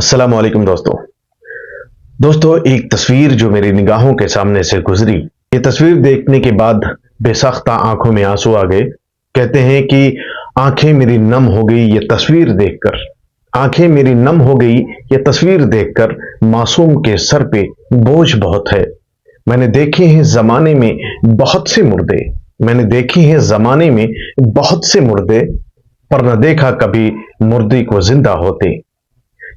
अस्सलाम वालेकुम दोस्तों, एक तस्वीर जो मेरी निगाहों के सामने से गुजरी, ये तस्वीर देखने के बाद बेसाख्ता आंखों में आंसू आ गए। कहते हैं कि आंखें मेरी नम हो गई ये तस्वीर देखकर, आंखें मेरी नम हो गई ये तस्वीर देखकर, मासूम के सर पे बोझ बहुत है। मैंने देखे हैं जमाने में बहुत से मुर्दे, मैंने देखे हैं जमाने में बहुत से मुर्दे, पर न देखा कभी मुर्दे को जिंदा होते।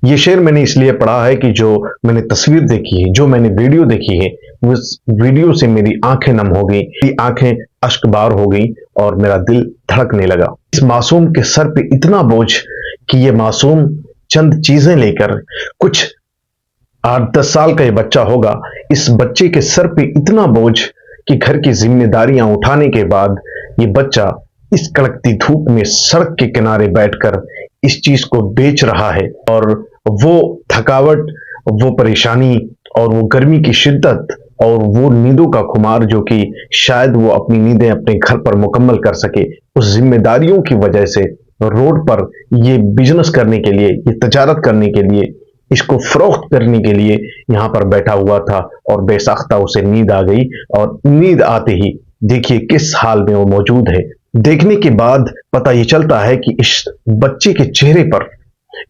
ये शेर मैंने इसलिए पढ़ा है कि जो मैंने तस्वीर देखी है, जो मैंने वीडियो देखी है, उस वीडियो से मेरी आंखें नम हो गई, मेरी आंखें अश्कबार हो गई और मेरा दिल धड़कने लगा। इस मासूम के सर पे इतना बोझ कि ये मासूम चंद चीजें लेकर, कुछ 8-10 साल का ये बच्चा होगा, इस बच्चे के सर पे इतना बोझ कि घर की जिम्मेदारियां उठाने के बाद ये बच्चा इस कड़कती धूप में सड़क के किनारे बैठकर इस चीज को बेच रहा है। और वो थकावट, वो परेशानी और वो गर्मी की शिद्दत और वो नींदों का खुमार जो कि शायद वो अपनी नींदें अपने घर पर मुकम्मल कर सके, उस जिम्मेदारियों की वजह से रोड पर ये बिजनेस करने के लिए, ये तजारत करने के लिए, इसको फरोख्त करने के लिए यहाँ पर बैठा हुआ था और बेसाख्ता उसे नींद आ गई। और नींद आते ही देखिए किस हाल में वो मौजूद है। देखने के बाद पता ये चलता है कि इस बच्चे के चेहरे पर,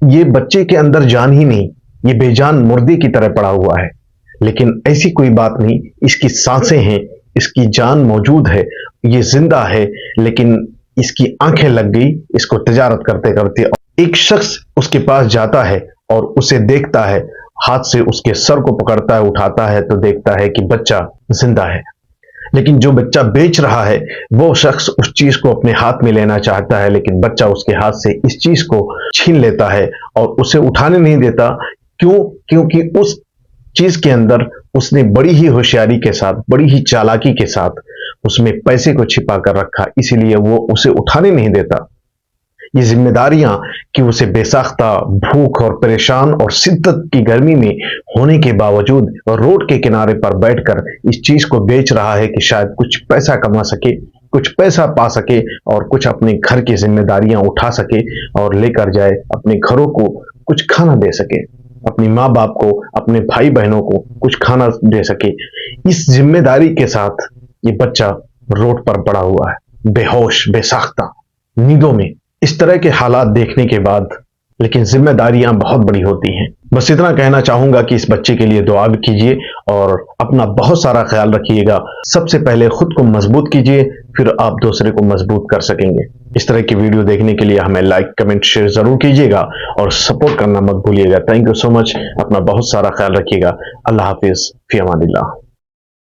ये बच्चे के अंदर जान ही नहीं, ये बेजान मुर्दे की तरह पड़ा हुआ है। लेकिन ऐसी कोई बात नहीं, इसकी सांसें हैं, इसकी जान मौजूद है, ये जिंदा है, लेकिन इसकी आंखें लग गई इसको तजारत करते करते। एक शख्स उसके पास जाता है और उसे देखता है, हाथ से उसके सर को पकड़ता है, उठाता है तो देखता है कि बच्चा जिंदा है। लेकिन जो बच्चा बेच रहा है वो शख्स उस चीज को अपने हाथ में लेना चाहता है, लेकिन बच्चा उसके हाथ से इस चीज को छीन लेता है और उसे उठाने नहीं देता। क्यों? क्योंकि उस चीज के अंदर उसने बड़ी ही होशियारी के साथ, बड़ी ही चालाकी के साथ उसमें पैसे को छिपा कर रखा, इसीलिए वो उसे उठाने नहीं देता। ये जिम्मेदारियां कि उसे बेसाख्ता भूख और परेशान और शिद्दत की गर्मी में होने के बावजूद रोड के किनारे पर बैठकर इस चीज को बेच रहा है कि शायद कुछ पैसा कमा सके, कुछ पैसा पा सके और कुछ अपने घर की जिम्मेदारियां उठा सके और लेकर जाए, अपने घरों को कुछ खाना दे सके, अपनी माँ बाप को, अपने भाई बहनों को कुछ खाना दे सके। इस जिम्मेदारी के साथ ये बच्चा रोड पर पड़ा हुआ है, बेहोश, बेसाख्ता, नींदों में। इस तरह के हालात देखने के बाद, लेकिन जिम्मेदारियां बहुत बड़ी होती हैं। बस इतना कहना चाहूंगा कि इस बच्चे के लिए दुआ भी कीजिए और अपना बहुत सारा ख्याल रखिएगा। सबसे पहले खुद को मजबूत कीजिए, फिर आप दूसरे को मजबूत कर सकेंगे। इस तरह की वीडियो देखने के लिए हमें लाइक, कमेंट, शेयर जरूर कीजिएगा और सपोर्ट करना मत भूलिएगा। Thank you so much. अपना बहुत सारा ख्याल रखिएगा। अल्लाह हाफिज, फी अमानिल्लाह।